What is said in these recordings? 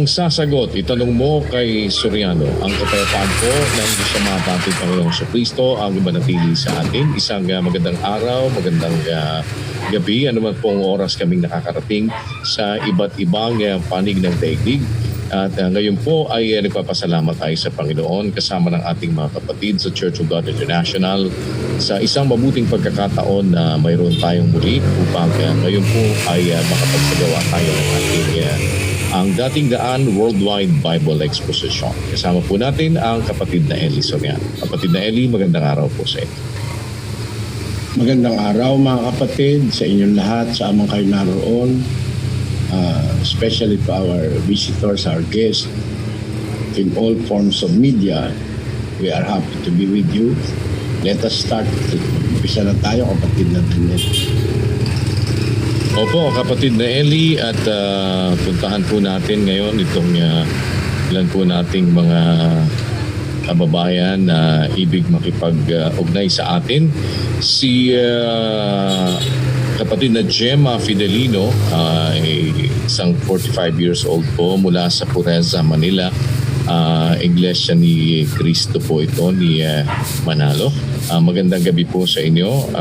Ang sasagot, itanong mo kay Soriano, ang kapayapaan po na hindi siya matatid Panginoong Kristo ang manatili sa atin. Isang magandang araw, magandang gabi, anuman pong oras kaming nakakarating sa iba't ibang panig ng daigdig. At ngayon po ay nagpapasalamat tayo sa Panginoon kasama ng ating mga kapatid sa Church of God International sa isang mabuting pagkakataon na mayroon tayong muli upang ngayon po ay makapagsagawa tayo ng ating ang dating daan Worldwide Bible Exposition. Kasama po natin ang kapatid na Eli Soriano. Kapatid na Eli, magandang araw po sa inyo. Magandang araw mga kapatid sa inyong lahat, sa amang kayo naroon, especially to our visitors, our guests, in all forms of media. We are happy to be with you. Let us start. Umpisa na tayo, kapatid na Daniel. Opo, kapatid na Eli, at puntahan po natin ngayon itong ilan po nating mga kababayan na ibig makipag-ugnay sa atin. Si kapatid na Gemma Fidelino, isang 45 years old po mula sa Pureza, Manila. Iglesia ni Cristo po ito, ni Manalo. Magandang gabi po sa inyo,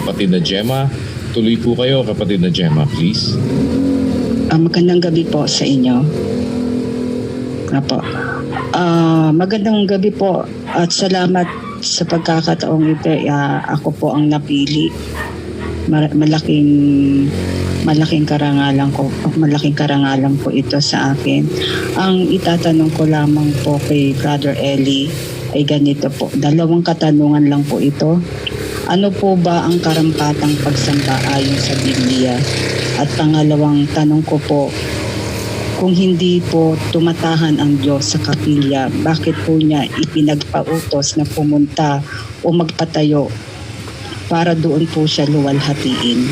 kapatid na Gemma. Tuloy po kayo, kapatid na Gemma, please. Magandang gabi po sa inyo. Apo. Magandang gabi po at salamat sa pagkakataong ito. Ako po ang napili. Malaking karangalan po ito sa akin. Ang itatanong ko lamang po kay Brother Eli ay ganito po. 2 katanungan lang po ito. Ano po ba ang karampatang pagsamba ayon sa Biblia? At pangalawang tanong ko po, kung hindi po tumatahan ang Diyos sa kapilya, bakit po niya ipinagpautos na pumunta o magpatayo para doon po siya luwalhatiin?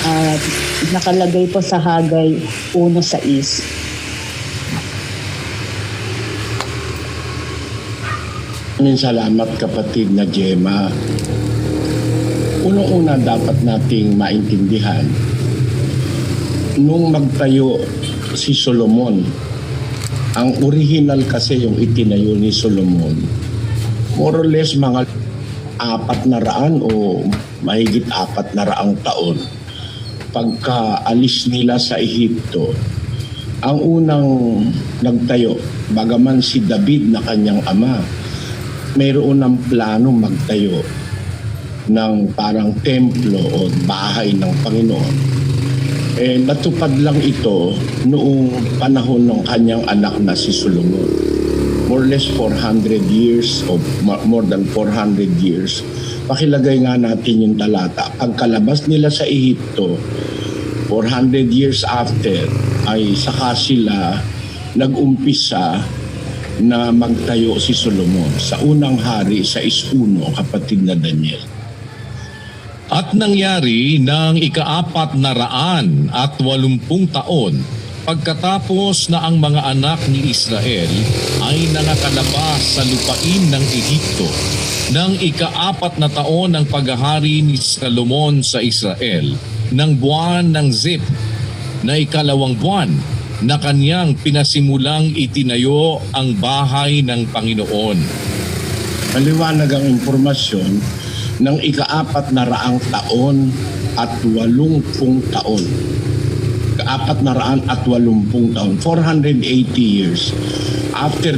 At nakalagay po sa Hagay 1:6. Maraming salamat kapatid na Gemma. Unang-una dapat nating maintindihan, nung magtayo si Solomon, ang original kasi yung itinayo ni Solomon, more or less mga 400 o mahigit 400 taon pagka-alis nila sa Ehipto. Ang unang nagtayo, bagaman si David na kanyang ama, mayroon ng plano magtayo ng parang templo o bahay ng Panginoon. Natupad lang ito noong panahon ng kanyang anak na si Solomon. More or less 400 years o more than 400 years. Pakilagay nga natin yung talata. Pagkalabas nila sa Ehipto, 400 years after, ay saka sila nag-umpisa na magtayo si Solomon sa unang hari sa 1, kapatid na Daniel. At nangyari ng 480 taon pagkatapos na ang mga anak ni Israel ay nangakalabas sa lupain ng Ehipto ng 4 na taon ng paghahari ni Solomon sa Israel ng buwan ng Zip na 2 buwan na kanyang pinasimulang itinayo ang bahay ng Panginoon. Maliwanag ang impormasyon ng 400 taon at 80 taon. 480 taon, 480 years after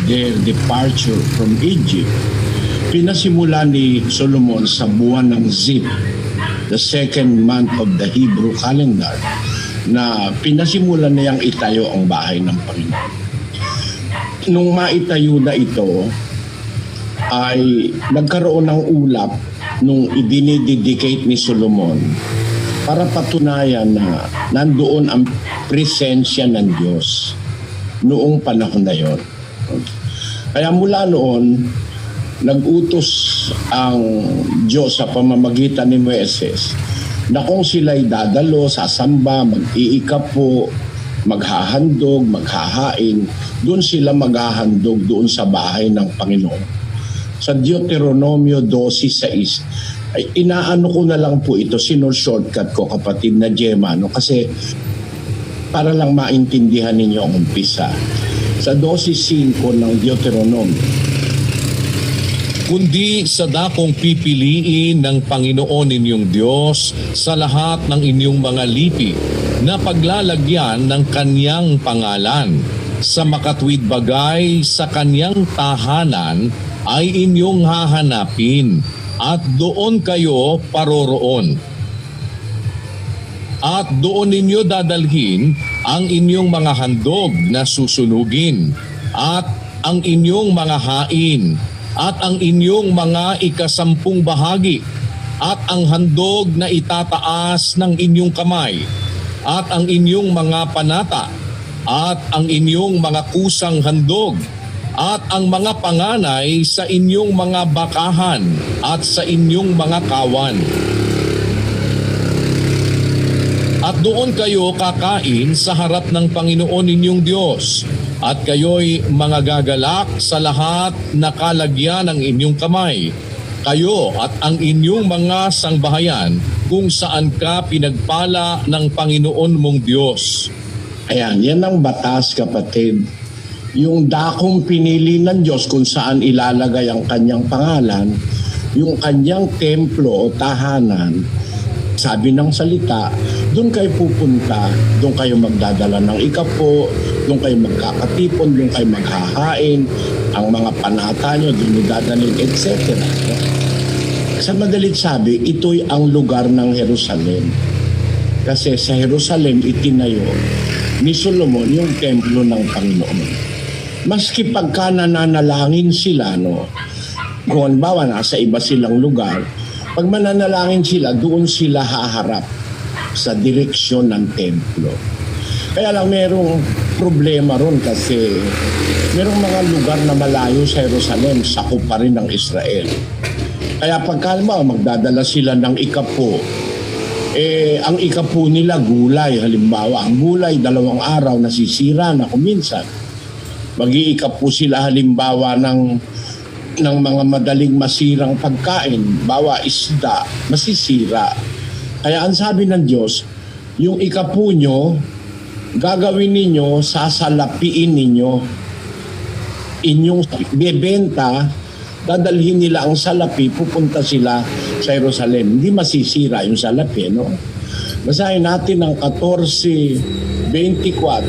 their departure from Egypt, pinasimula ni Solomon sa buwan ng Zip, the 2nd month of the Hebrew calendar, na pinasimulan niyang itayo ang bahay ng Panginoon. Nung maitayo na ito, ay nagkaroon ng ulap nung idinidedicate ni Solomon para patunayan na nandoon ang presensya ng Diyos noong panahon na yon. Kaya mula noon, nag-utos ang Diyos sa pamamagitan ni Moises na kung sila'y dadalo, sasamba, mag-iikapo, maghahandog, maghahain, doon sila maghahandog doon sa bahay ng Panginoon. Sa Deuteronomio 12:6, Ay, inaano ko na lang po ito, shortcut ko kapatid na Gemma, no? Kasi para lang maintindihan ninyo ang umpisa. Sa 12:5 ng Deuteronomy, kundi sa dakong pipiliin ng Panginoon ninyong Diyos sa lahat ng inyong mga lipi na paglalagyan ng kanyang pangalan. Sa makatwid bagay sa kanyang tahanan ay inyong hahanapin at doon kayo paroroon. At doon ninyo dadalhin ang inyong mga handog na susunugin at ang inyong mga hain at ang inyong mga ikasampung bahagi at ang handog na itataas ng inyong kamay at ang inyong mga panata at ang inyong mga kusang handog at ang mga panganay sa inyong mga bakahan at sa inyong mga kawan. At doon kayo kakain sa harap ng Panginoon ninyong Diyos at kayo'y mga gagalak sa lahat na kalagyan ng inyong kamay. Kayo at ang inyong mga sangbahayan kung saan ka pinagpala ng Panginoon mong Diyos. ayan, yan ang batas kapatid. Yung dakong pinili ng Diyos kung saan ilalagay ang kanyang pangalan, yung kanyang templo o tahanan, sabi ng salita, doon kayo pupunta, doon kayo magdadala ng ikapo, doon kayo magkakatipon, doon kayo maghahain, ang mga panata nyo, doon nyo dadalhin, etc. Sa madalit sabi, ito'y ang lugar ng Jerusalem. Kasi sa Jerusalem itinayo ni Solomon yung templo ng Panginoon. Maski pagka nananalangin sila, no, kung halimbawa nasa iba silang lugar, pag mananalangin sila, doon sila haharap sa direksyon ng templo. Kaya lang merong problema ron kasi merong mga lugar na malayo sa Jerusalem, sakop pa rin ng Israel. Kaya pagka magdadala sila ng ikapo, ang ikapo nila gulay. Halimbawa, ang gulay 2 araw nasisira na kuminsan. Mag-iikapo sila halimbawa ng mga madaling masirang pagkain, bawa isda, masisira. Kaya ang sabi ng Diyos, yung ikapo nyo, gagawin ninyo, sasalapiin ninyo, inyong bebenta, dadalhin nila ang salapi, pupunta sila sa Jerusalem. Hindi masisira yung salapi, no? Basahin natin ang 14:24.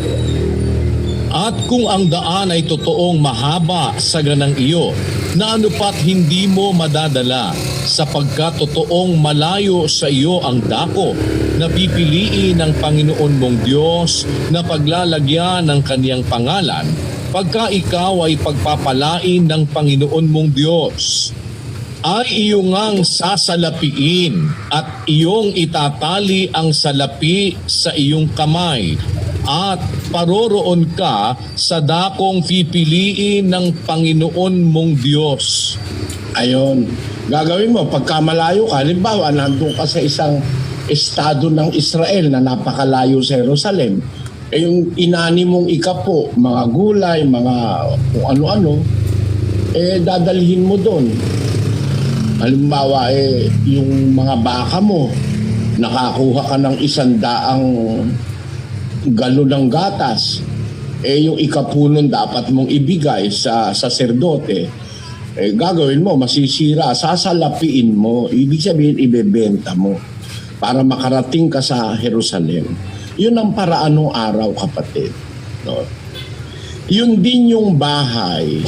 At kung ang daan ay totoong mahaba sa ganang iyo, na anupat hindi mo madadala, sapagkat totoong malayo sa iyo ang dako na pipiliin ng Panginoon mong Diyos na paglalagyan ng kaniyang pangalan, pagka ikaw ay pagpapalain ng Panginoon mong Diyos, ay iyong ngang sasalapiin at iyong itatali ang salapi sa iyong kamay at paroroon ka sa dakong pipiliin ng Panginoon mong Diyos. Ayon, gagawin mo pagka malayo ka, halimbawa nandun ka sa isang estado ng Israel na napakalayo sa Jerusalem, yung inani mong ikapo, mga gulay, mga kung ano-ano, dadalhin mo doon. Halimbawa, yung mga baka mo, nakakuha ka ng 100 galon ng gatas, yung ikapo nun dapat mong ibigay sa saserdote. Gagawin mo, masisira, sasalapiin mo, ibig sabihin ibebenta mo para makarating ka sa Jerusalem. Yun ang paraan ng araw, kapatid. No? Yun din yung bahay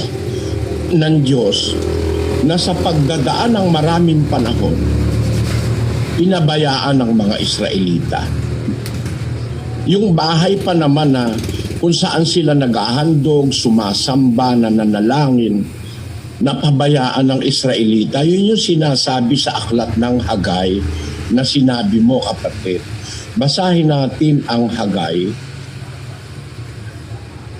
ng Diyos na sa pagdadaan ng maraming panahon, pinabayaan ng mga Israelita. Yung bahay pa naman na kung saan sila naghahandog, sumasamba, nananalangin, napabayaan ng Israelita, yun yung sinasabi sa aklat ng Hagay na sinabi mo, kapatid. Basahin natin ang Hagay,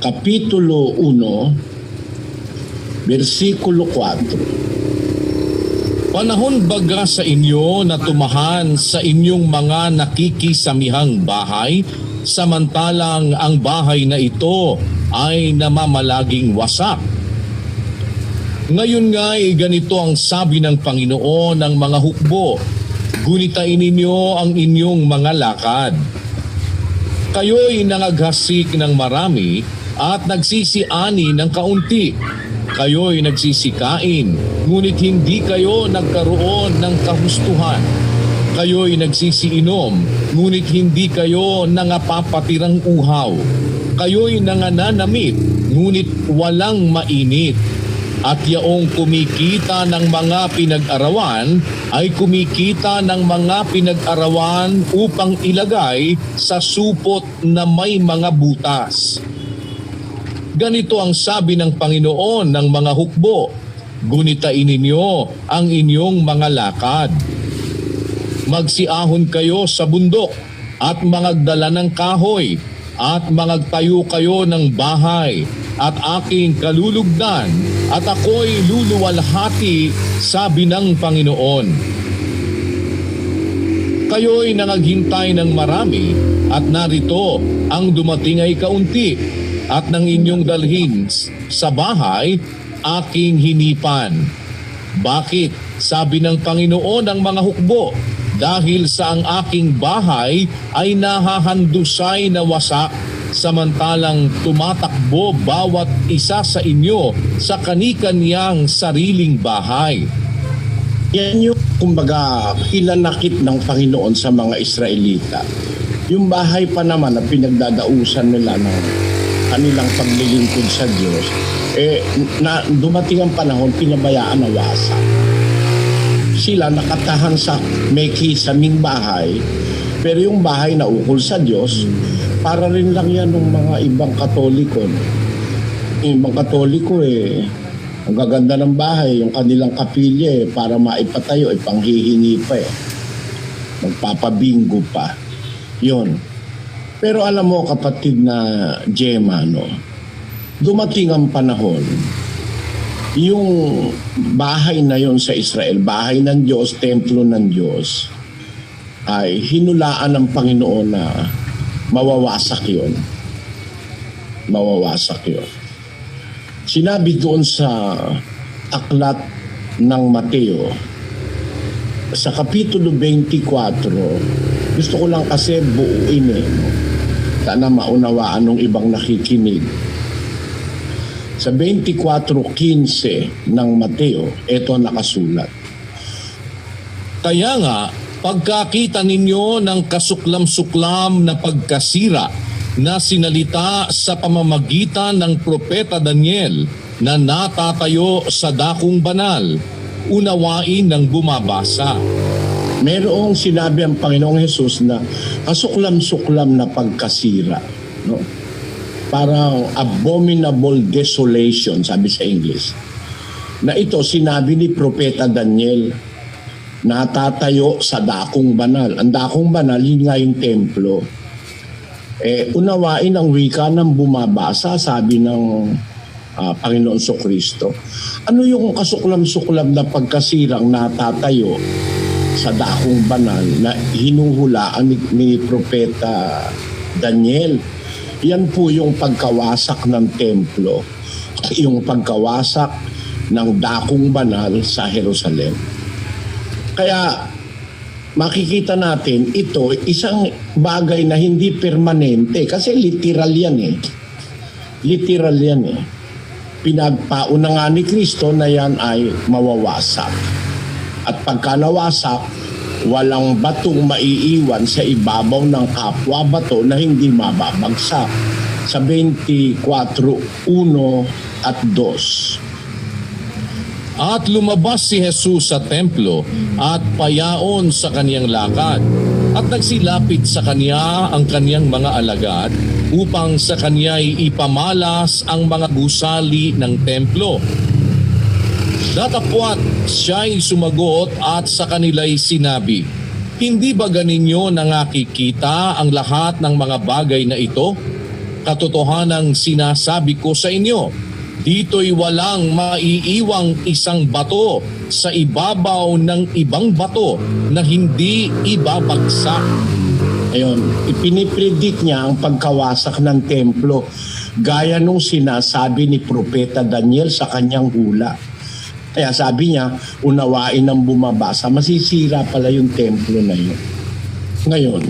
Kapitulo 1, versikulo 4. Panahon baga sa inyo na tumahan sa inyong mga nakikisamihang bahay, samantalang ang bahay na ito ay namamalaging wasak. Ngayon nga ay ganito ang sabi ng Panginoon ng mga hukbo, gunitain ninyo ang inyong mga lakad. Kayo'y nangaghasik ng marami at nagsisiani ng kaunti. Kayo'y nagsisikain, ngunit hindi kayo nagkaroon ng kahustuhan. Kayo'y nagsisiinom, ngunit hindi kayo nangapapatirang uhaw. Kayo'y nangananamit, ngunit walang mainit. At yaong kumikita ng mga pinag-arawan ay kumikita ng mga pinag-arawan upang ilagay sa supot na may mga butas. Ganito ang sabi ng Panginoon ng mga hukbo, gunitain ninyo ang inyong mga lakad. Magsiahon kayo sa bundok at magdala ng kahoy at magtayo kayo ng bahay at aking kalulugdan at ako'y luluwalhati, sabi ng Panginoon. Kayo'y nangaghintay ng marami at narito ang dumating ay kaunti at nang inyong dalhin sa bahay, aking hinipan. Bakit? Sabi ng Panginoon ng mga hukbo, dahil sa ang aking bahay ay nahahandusay na wasak, samantalang tumatakbo bawat isa sa inyo sa kani-kaniyang sariling bahay. Yan yung kumbaga hinanakit ng Panginoon sa mga Israelita. Yung bahay pa naman na pinagdadausan nila ng kanilang paglilingkod sa Diyos, na dumating ang panahon, pinabayaan na wasak. Sila nakatahan sa may kisaming bahay, pero yung bahay na ukol sa Diyos, para rin lang yan ng mga ibang Katoliko. Ibang Katoliko ang gaganda ng bahay, yung kanilang kapilya para maipatayo, panghihingi pa magpapabingo pa. Yun. Pero alam mo kapatid na Gemma, dumating ang panahon, yung bahay na yon sa Israel, bahay ng Diyos, templo ng Diyos, ay hinulaan ng Panginoon na mawawasak yon. Mawawasak yon. Sinabi doon sa aklat ng Mateo, sa Kapitulo 24, gusto ko lang kasi buuin sana maunawaan ng ibang nakikinig. Sa 24:15 ng Mateo, ito nakasulat. Kaya nga, pagkakita ninyo ng kasuklam-suklam na pagkasira na sinalita sa pamamagitan ng propeta Daniel na natatayo sa dakong banal, unawain ng bumabasa. Merong sinabi ang Panginoong Hesus na kasuklam-suklam na pagkasira. Parang abominable desolation, sabi sa English. Na ito sinabi ni Propeta Daniel, natatayo sa dakong banal. Ang dakong banal, yun nga yung templo. Unawain ang wika ng bumabasa, sabi ng Panginoon Kristo. Ano yung kasuklam-suklam na pagkasirang natatayo sa dakong banal na hinuhulaan ni Propeta Daniel? Yan po yung pagkawasak ng templo, yung pagkawasak ng dakong banal sa Jerusalem. Kaya makikita natin ito isang bagay na hindi permanente kasi literal yan Literal yan Pinagpauna nga ni Kristo na yan ay mawawasak. At pagka nawasak, walang batong maiiwan sa ibabaw ng kapwa bato na hindi mababagsak. Sa 24:1 at 2. At lumabas si Jesus sa templo at payaon sa kaniyang lakad. At nagsilapit sa kaniya ang kaniyang mga alagad upang sa kaniya'y ipamalas ang mga gusali ng templo. Datapwat siya'y sumagot at sa kanila'y sinabi, hindi ba ganinyo nangakikita ang lahat ng mga bagay na ito? Katotohanang sinasabi ko sa inyo, dito'y walang maiiwang isang bato sa ibabaw ng ibang bato na hindi ibabagsak. Ayun, ipinipredict niya ang pagkawasak ng templo gaya nung sinasabi ni Propeta Daniel sa kanyang hula. Kaya sabi niya, unawain ng bumabasa, masisira pala yung templo na yun. Ngayon,